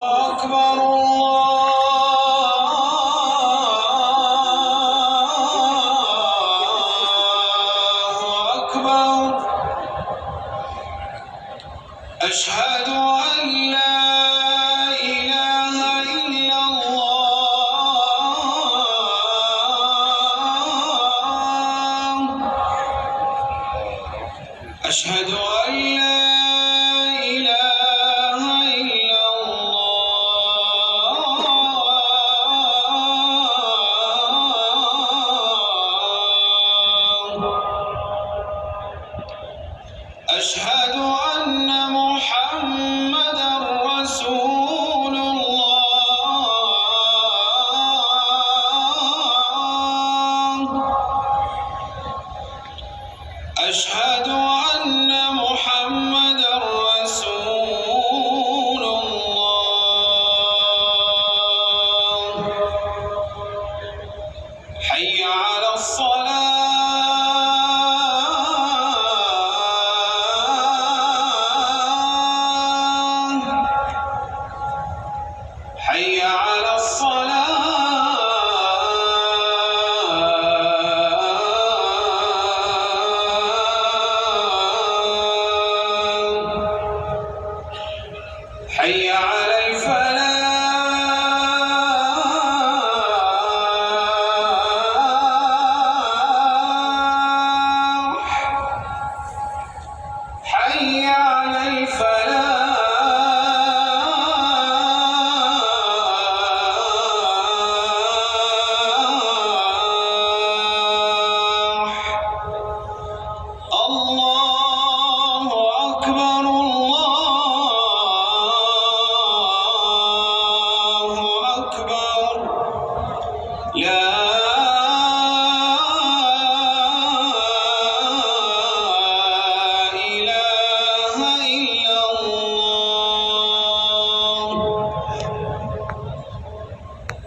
أكبر الله أكبر. أشهد أن لا إله إلا الله. أشهد أن لا إله إلا الله. أشهد أن محمدًا رسول الله. أشهد أن محمدًا رسول الله. حي على الصلاة. حي على الصلاة. حي على الفلاح. حي على الفلاح. الله أكبر الله أكبر. لا